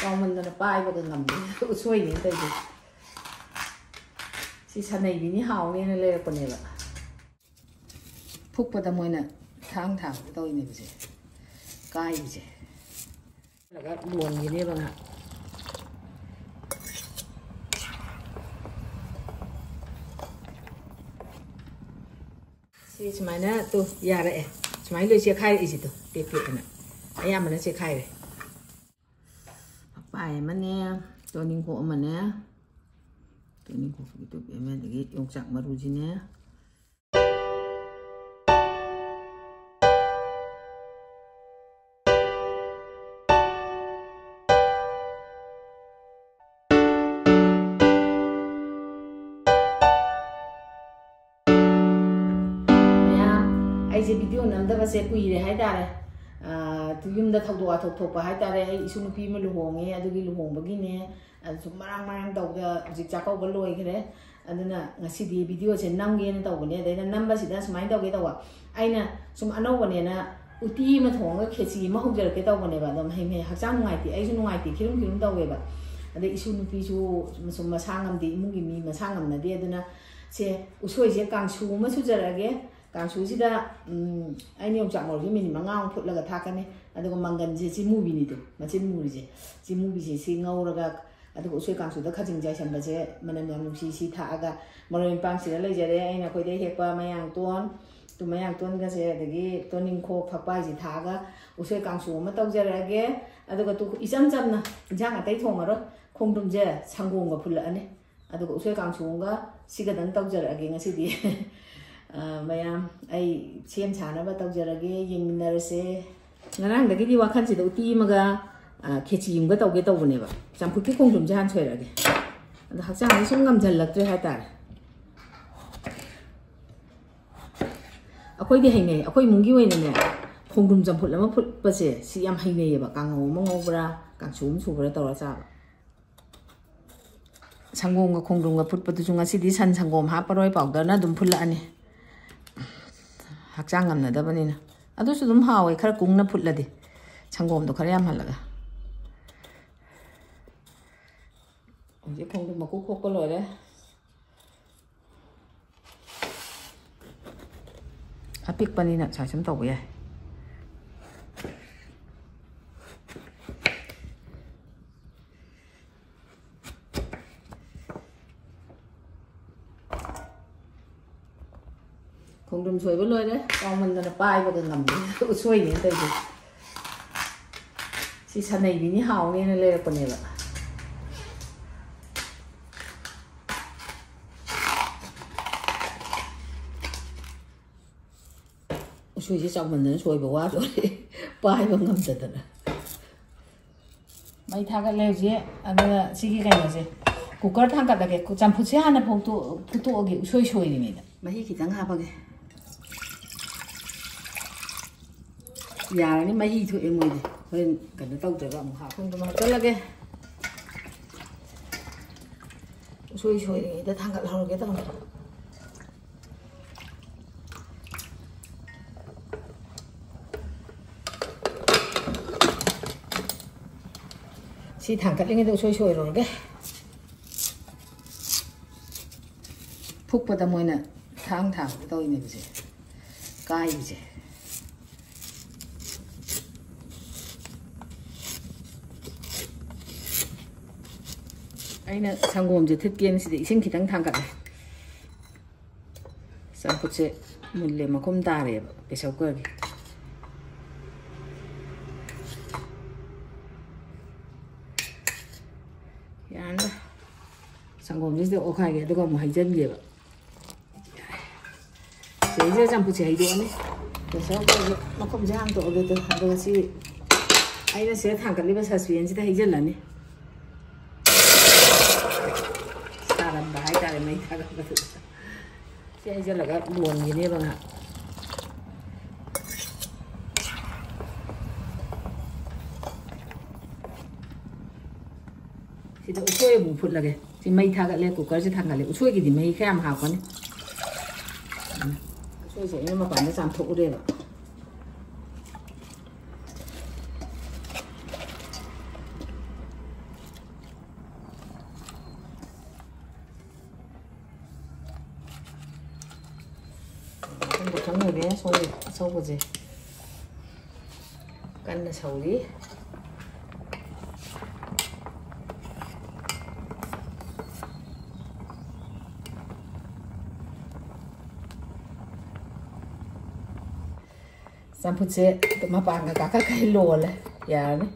ꯀꯥꯎꯃꯟꯗꯅ ꯄꯥꯏꯕꯒ ꯉꯝꯗꯦ ꯎꯁꯣꯏꯅꯦꯅ ꯇꯧꯔꯤꯁꯦ ꯁꯤ ꯁꯅꯩꯕꯤꯅꯤ ꯍꯥꯎꯅꯦꯅ ꯂꯩꯔꯛꯄꯅꯦꯕ ꯐꯨꯛꯄꯗ ꯃꯣꯏꯅ ꯊꯥꯡ ꯊꯥꯡꯕ ꯇꯧꯔꯤꯅꯦꯕꯁꯦ ꯀꯥꯏꯕꯁꯦ ꯂꯣꯟꯈꯤꯅꯦꯕ ꯉꯥꯏꯍꯥꯛ ꯁꯤ ꯁꯨꯃꯥꯏꯅ ꯇꯨ ꯌꯥꯔꯛꯑꯦ ꯁꯨꯃꯥꯏꯅ ꯂꯣꯏ ꯆꯦꯛꯈꯥꯏꯔꯛꯏꯁꯤ ꯇꯨ ꯇꯦꯛ ꯇꯦꯛꯑꯅ ꯑꯌꯥꯝꯕꯅ ꯆꯦꯛꯈꯥꯏꯔꯦ ꯄꯥꯏ ꯑꯃꯅꯦ ꯇꯣꯅꯤꯡꯈꯣꯛ ꯑꯃꯅꯦ ꯇꯣꯅꯤꯡꯈꯣꯛꯀꯤ ꯇꯨꯞ ꯑꯃ ꯑꯗꯒꯤ ꯌꯣꯡꯆꯥꯛ ꯃꯔꯨꯁꯤꯅꯦ ꯑꯩꯁꯦ ꯚꯤꯗꯤꯑꯣ ꯅꯝꯗꯕꯁꯦ ꯀꯨꯏꯔꯦ ꯍꯥꯏꯇꯥꯔꯦ ꯌꯨꯝꯗ ꯊꯧꯗꯣꯛ ꯋꯥꯊꯣꯛ ꯊꯣꯛꯄ ꯍꯥꯏꯇꯥꯔꯦ ꯑꯩ ꯏꯁꯨ ꯅꯨꯄꯤ ꯑꯃ ꯂꯨꯍꯣꯡꯉꯦ ꯑꯗꯨꯒꯤ ꯂꯨꯍꯣꯡꯕꯒꯤꯅꯦ ꯁꯨꯝ ꯃꯔꯥꯡ ꯇꯧꯗ ꯍꯧꯖꯤꯛ ꯆꯥꯛꯀꯧꯕ ꯂꯣꯏꯈ꯭ꯔꯦ ꯑꯗꯨꯅ ꯉꯁꯤꯗꯤ ꯚꯤꯗꯤꯑꯣꯁꯦ ꯅꯝꯒꯦꯅ ꯇꯧꯕꯅꯦ ꯑꯗꯩꯗ ꯅꯝꯕꯁꯤꯗ ꯁꯨꯃꯥꯏꯅ ꯇꯧꯒꯦ ꯇꯧꯕ ꯑꯩꯅ ꯁꯨꯝ ꯑꯅꯧꯕꯅꯦꯅ ꯎꯇꯤ ꯑꯃ ꯊꯣꯡꯉꯒ ꯈꯦꯆꯤ ꯑꯃ ꯍꯧꯖꯔꯛꯀꯦ ꯇꯧꯕꯅꯦꯕ ꯑꯗꯣ ꯃꯍꯩ ꯍꯛꯆꯥꯡ ꯅꯨꯡꯉꯥꯏꯇꯦ ꯑꯩꯁꯨ ꯅꯨꯡꯉꯥꯏꯇꯦ ꯈꯤꯔꯨꯝ ꯇꯧꯋꯦꯕ ꯑꯗꯩ ꯏꯁꯨ ꯅꯨꯄꯤꯁꯨ ꯁꯨꯝ ꯃꯁꯥ ꯉꯝꯗꯦ ꯏꯃꯨꯡꯒꯤ ꯃꯤ ꯃꯁꯥ ꯉꯝꯅꯗꯦ ꯑꯗꯨꯅ ꯁꯦ ꯎꯁꯣꯏꯁꯦ ꯀꯥꯡꯁꯨ ꯑꯃ ꯁꯨꯖꯔꯛꯑꯒꯦ ꯀꯥꯡꯁꯨꯁꯤꯗ ꯑꯩꯅ ꯌꯣꯡꯆꯥꯛ ꯃꯔꯨꯁꯦ ꯃꯤꯅꯤꯠ 5ꯃꯨꯛ ꯐꯨꯠꯂꯒ ꯊꯥꯛꯀꯅꯤ ꯑꯗꯨꯒ ꯃꯪꯒꯟꯁꯦ ꯆꯤꯃꯨꯕꯤꯅꯤꯗꯣ ꯃꯆꯤꯟ ꯃꯨꯔꯤꯁꯦ ꯆꯤꯃꯨꯕꯤꯁꯦ ꯁꯤ ꯉꯧꯔꯒ ꯑꯗꯨꯒ ꯎꯁꯣꯏ ꯀꯥꯡꯁꯨꯗ ꯈꯖꯤꯡ ꯆꯥꯏꯁꯟꯕꯁꯦ ꯃꯅꯝ ꯌꯥꯝ ꯅꯨꯡꯁꯤ ꯁꯤ ꯊꯥꯛꯑꯒ ꯃꯔꯣꯏ ꯃꯄꯥꯡꯁꯤꯗ ꯂꯩꯖꯔꯦ ꯑꯩꯅ ꯑꯩꯈꯣꯏꯗꯩ ꯍꯦꯛꯄ ꯃꯌꯥꯡꯇꯣꯟ ꯇꯨ ꯃꯌꯥꯡꯇꯣꯟꯒꯁꯦ ꯑꯗꯒꯤ ꯇꯣꯅꯤꯡꯈꯣꯛ ꯐꯛꯄꯥꯏꯁꯦ ꯊꯥꯛꯑꯒ ꯎꯁꯣꯏ ꯀꯥꯡꯁꯨ ꯑꯃ ꯇꯧꯖꯔꯛꯑꯒꯦ ꯑꯗꯨꯒ ꯏꯆꯝ ꯆꯝꯅ ꯏꯟꯖꯥꯡ ꯑꯇꯩ ꯊꯣꯡꯉꯔꯣꯏ ꯈꯣꯡꯗ꯭ꯔꯨꯝꯁꯦ ꯁꯪꯒꯣꯝꯒ ꯐꯨꯠꯂꯛꯑꯅꯤ ꯑꯗꯨꯒ ꯎꯁꯣꯏ ꯀꯥꯡꯁꯨ ꯑꯃꯒ ꯁꯤꯒꯗꯪ ꯇꯧꯖꯔꯛꯑꯒꯦ ꯉꯁꯤꯗꯤ ꯃꯌꯥꯝ ꯑꯩ ꯁꯦꯝ ꯁꯥꯅꯕ ꯇꯧꯖꯔꯒꯦ ꯌꯦꯡꯃꯤꯟꯅꯔꯁꯦ ꯉꯔꯥꯡꯗꯒꯤꯗꯤ ꯋꯥꯈꯜꯁꯤꯗ ꯎꯇꯤ ꯑꯃꯒ ꯈꯦꯆꯤ ꯑꯃꯒ ꯇꯧꯒꯦ ꯇꯧꯕꯅꯦꯕ ꯆꯝꯐꯨꯠꯀꯤ ꯈꯣꯡꯗ꯭ꯔꯨꯝꯁꯦ ꯍꯥꯟꯅ ꯁꯣꯏꯔꯛꯑꯒꯦ ꯑꯗꯣ ꯍꯛꯆꯥꯡꯁꯦ ꯁꯨꯝ ꯉꯝꯖꯜꯂꯛꯇ꯭ꯔꯦ ꯍꯥꯏꯇꯥꯔꯦ ꯑꯩꯈꯣꯏꯗꯤ ꯍꯩꯅꯩ ꯑꯩꯈꯣꯏ ꯏꯃꯨꯡꯒꯤ ꯑꯣꯏꯅꯅꯦ ꯈꯣꯡꯗ꯭ꯔꯨꯝ ꯆꯝꯐꯨꯠ ꯑꯃ ꯐꯨꯠꯄꯁꯦ ꯁꯤ ꯌꯥꯝ ꯍꯩꯅꯩꯌꯦꯕ ꯀꯥꯡꯉꯧ ꯑꯃ ꯉꯧꯕ꯭ꯔꯥ ꯀꯥꯡꯁꯨ ꯑꯃ ꯁꯨꯕ꯭ꯔꯥ ꯇꯧꯔ ꯆꯥꯕ ꯁꯪꯒꯣꯝꯒ ꯈꯣꯡꯗ꯭ꯔꯨꯝꯒ ꯐꯨꯠꯄꯗꯨꯁꯨ ꯉꯁꯤꯗꯤ ꯁꯟ ꯁꯪꯒꯣꯝ ꯍꯥꯞꯄꯔꯣꯏ ꯄꯥꯎꯗꯔꯅ ꯑꯗꯨꯝ ꯐꯨꯠꯂꯛꯑꯅꯤ ꯍꯛꯆꯥꯡ ꯉꯝꯅꯗꯕꯅꯤꯅ ꯑꯗꯨꯁꯨ ꯑꯗꯨꯝ ꯍꯥꯎꯋꯦ ꯈꯔ ꯀꯨꯡꯅ ꯐꯨꯠꯂꯗꯤ ꯁꯪꯒꯣꯝꯗꯣ ꯈꯔ ꯌꯥꯝꯍꯜꯂꯒ ꯍꯧꯖꯤꯛ ꯈꯣꯡꯗ꯭ꯔꯨꯝ ꯃꯀꯨ ꯈꯣꯛꯄ ꯂꯣꯏꯔꯦ ꯑꯄꯤꯛꯄꯅꯤꯅ ꯁꯨꯃꯥꯏ ꯁꯨꯝ ꯇꯧꯕ ꯌꯥꯏ ꯈꯣꯡꯗ꯭ꯔꯨꯝ ꯁꯣꯏꯕ ꯂꯣꯏꯔꯦ ꯀꯥꯎꯃꯟꯗꯅ ꯄꯥꯏꯕꯒ ꯉꯝꯗꯦ ꯎꯁꯣꯏꯅꯦꯅ ꯇꯧꯔꯤꯁꯦ ꯁꯤ ꯁꯅꯩꯕꯤꯅꯤ ꯍꯥꯎꯅꯦꯅ ꯂꯩꯔꯛꯄꯅꯦꯕ ꯎꯁꯣꯏꯁꯦ ꯆꯥꯎꯃꯟꯗꯅ ꯁꯣꯏꯕ ꯋꯥꯗꯣꯔꯦ ꯄꯥꯏꯕ ꯉꯝꯗꯗꯅ ꯃꯩ ꯊꯥꯒꯠꯂꯦ ꯍꯧꯖꯤꯛ ꯑꯗꯨꯒ ꯁꯤꯒꯤ ꯀꯩꯅꯣꯁꯦ ꯀꯨꯀꯔ ꯊꯥꯡꯒꯠꯂꯒꯦ ꯆꯝꯐꯨꯠꯁꯦ ꯍꯥꯟꯅ ꯐꯨꯠꯇꯣꯛꯑꯒꯦ ꯎꯁꯣꯏ ꯁꯣꯏꯔꯤꯉꯩꯗ ꯃꯍꯤ ꯈꯤꯇꯪ ꯍꯥꯞꯄꯒꯦ ꯌꯥꯔꯅꯤ ꯃꯍꯤ ꯊꯣꯛꯑꯦ ꯃꯣꯏꯗꯤ ꯍꯣꯔꯦꯟ ꯀꯩꯅꯣ ꯇꯧꯗ꯭ꯔꯒ ꯑꯃꯨꯛ ꯍꯥꯞꯄꯒ ꯍꯥꯞꯆꯜꯂꯒꯦ ꯎꯁꯣꯏ ꯁꯣꯏꯔꯤꯉꯩꯗ ꯊꯥꯡꯒꯠꯍꯧꯔꯒꯦ ꯇꯧꯅꯤ ꯁꯤ ꯊꯥꯡꯒꯠꯂꯤꯉꯩꯗ ꯎꯁꯣꯏ ꯁꯣꯏꯔꯨꯔꯒꯦ ꯐꯨꯛꯄꯗ ꯃꯣꯏꯅ ꯊꯥꯡ ꯊꯥꯡꯕ ꯇꯧꯔꯤꯅꯦꯕꯁꯦ ꯀꯥꯏꯕꯁꯦ ꯑꯩꯅ ꯁꯪꯒꯣꯝꯁꯦ ꯊꯤꯠꯀꯦꯅ ꯁꯤꯗ ꯏꯁꯤꯡ ꯈꯤꯇꯪ ꯊꯥꯡꯒꯠꯂꯦ ꯆꯝꯐꯨꯠꯁꯦ ꯃꯨꯜꯂꯦ ꯃꯈꯨꯝ ꯇꯥꯔꯦꯕ ꯄ꯭ꯔꯦꯁꯔ ꯀꯨꯀꯔꯒꯤ ꯌꯥꯔꯅꯤ ꯁꯪꯒꯣꯝꯁꯤꯗ ꯑꯣꯠꯈꯥꯏꯒꯦ ꯑꯗꯨꯒ ꯑꯃꯨꯛ ꯍꯩꯖꯤꯟꯒꯦꯕ ꯁꯤꯗꯩꯁꯤꯗ ꯆꯝꯐꯨꯠꯁꯦ ꯍꯩꯗꯣꯛꯑꯅꯤ ꯄ꯭ꯔꯦꯁꯔ ꯀꯨꯀꯔꯁꯦ ꯃꯈꯨꯝꯁꯦ ꯍꯥꯡꯇꯣꯛꯑꯒꯦ ꯑꯗꯨꯒ ꯁꯤ ꯑꯩꯅ ꯁꯤꯗ ꯊꯥꯡꯒꯠꯂꯤꯕ ꯁꯁꯄꯦꯟꯁꯤꯗ ꯍꯩꯖꯤꯜꯂꯅꯤ ꯁꯥꯔꯝꯕ ꯍꯥꯏꯇꯥꯔꯦ ꯃꯩ ꯊꯥꯒꯠꯄꯗꯨꯗ ꯁꯤ ꯍꯩꯖꯤꯜꯂꯒ ꯂꯣꯟꯈꯤꯅꯦꯕ ꯉꯥꯏꯍꯥꯛ ꯁꯤꯗ ꯎꯁꯣꯏ ꯑꯃꯨꯛ ꯐꯨꯠꯂꯒꯦ ꯁꯤ ꯃꯩ ꯊꯥꯒꯠꯂꯦ ꯀꯨꯀꯔꯁꯦ ꯊꯥꯡꯒꯠꯂꯦ ꯎꯁꯣꯏꯒꯤꯗꯤ ꯃꯍꯤ ꯈꯔ ꯌꯥꯝ ꯍꯥꯞꯀꯅꯤ ꯎꯁꯣꯏꯁꯦ ꯑꯩꯅ ꯃꯄꯥꯟꯗ ꯆꯥꯝꯊꯣꯛꯎꯔꯦꯕ 보통 요리에 속이 서보지. 깐나 서울이. 쌈푸체 또 마빵가 가까이 로래. 야네.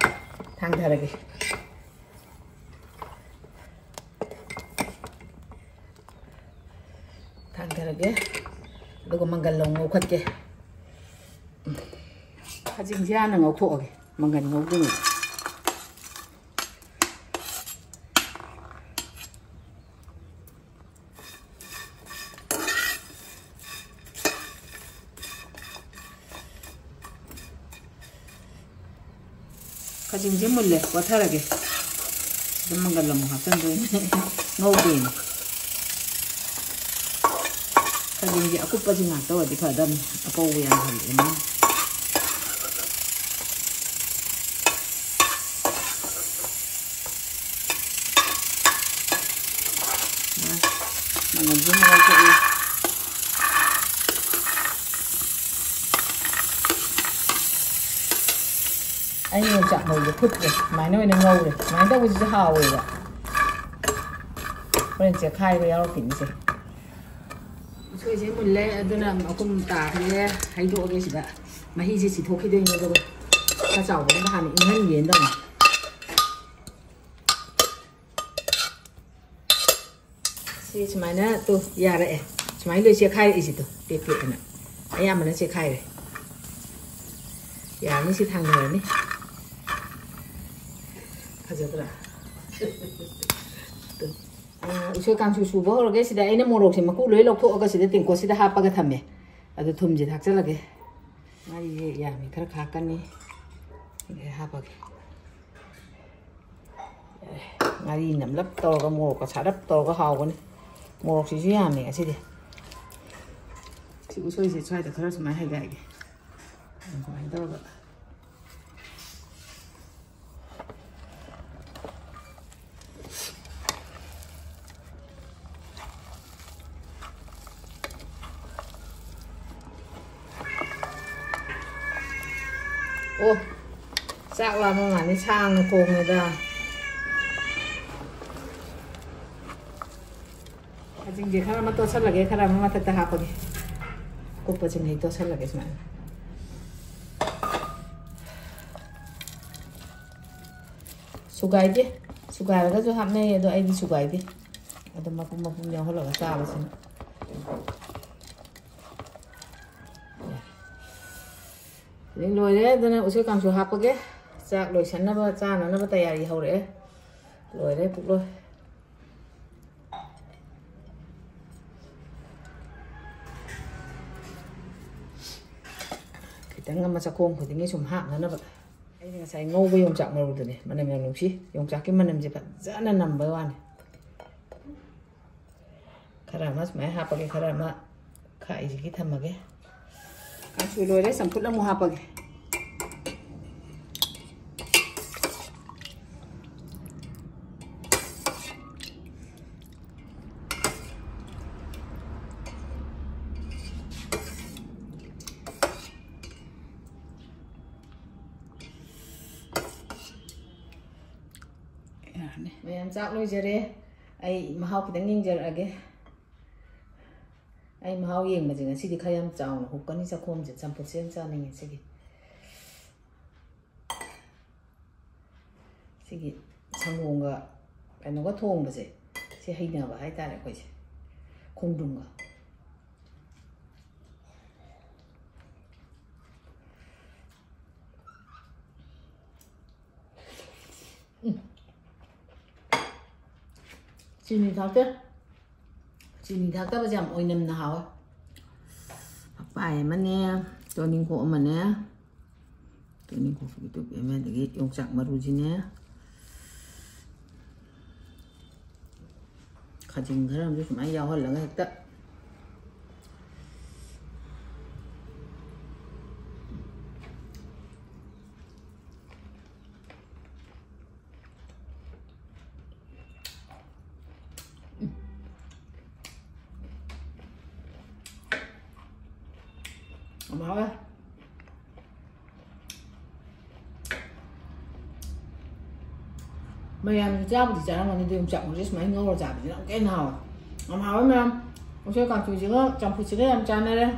당다르게. 당다르게. 그리고 망갈롱 오갔게. 하징지 않은 오토게. 망갈이 오기는. 가징지 몰래 와타라게. 망갈롱 합산도 오기는. 가징지 aku 빠진 나도 어디 가담 apa yang hal ini mana jumlah lagi anh nhiều chạm mồi được phút rồi máy nó mới ngâu rồi máy đâu có gì hào rồi ạ bây giờ chỉ khai với nhau tỉnh gì 소이제 몰래 아들은 조금 다 그래 하이도 오게시다 마히지 지토키도 있는 거 가자 오는 거 하면 인한 연다 시치마나 또 야래 치마이로 시khai 이지도 떼떼나 아야만은 시khai 야니 시 당거니 가져더라 우리 강수 수보 그러게 시다 애는 모르게 막 꿀을 넣고 어가 시다 띵고 시다 하빠가 탐매 아주 톰지 닥절하게 아이 야미 그렇게 할까니 이게 하빠게 아이 남랍 떠가 모르고 사랍 떠가 하고네 모르게 지야미 아시디 지금 소리지 좋아도 그래서 많이 해야 돼 많이 떠가 ô dạo là mà màn đi sang nó cùng người ta 아직 이제 사람만 또 살라게 사람만 탔다 하거든 꽃받은 애 또 살라게지만 수가이지 수가가 좀 함내 얘도 아이디 수가이지 아도 막 그냥 흘러가 싸워서 rồi đấy, tôi này sẽ cầm số hấp cái, chạc rồi chén nó cha nó tay gì hầu đấy, rồi đấy phục rồi. Kita ngâm mà sakong của tiếng sum hạm nó vậy. Đây là xài ngô với dùng chạc mà rồi này, mà này mình dùng chi, dùng chạc cái mà làm gì vậy, rất là nằm với anh. Khara mas máy hấp cái khara mà khai gì cái thầm mà cái. Kasih loh deh, semput lah mau apa ge? Bayam cak loh jadi, ay mahal kita nginjar lagi. ai mau yên mà chỉ đi khai âm chào hộp con đi ra khom chỉ trăm phần trăm cho nên sẽ sang nguồn cái cái nó có thôn mà sẽ hay nào vậy ta lại coi không đúng à Chini tháo chứ Chini tháo tới bây giờ ôi nằm nào phải mà nè cho nên cổ mà nè cho nên cổ phải tụi em để cái用chặt mà rồi nè 가진 사람도 좀 많이 야월라가 했다. hào mày chả bị chả mà nên chậm một chút mấy ngô rồi chả bị cái nào hào mày ông chơi còn chịu chứ trong phụ nữ làm cha này đấy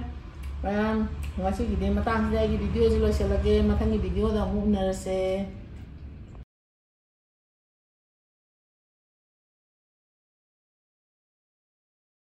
và ngasi gidi matang dai video jelo selage matang video da mu narase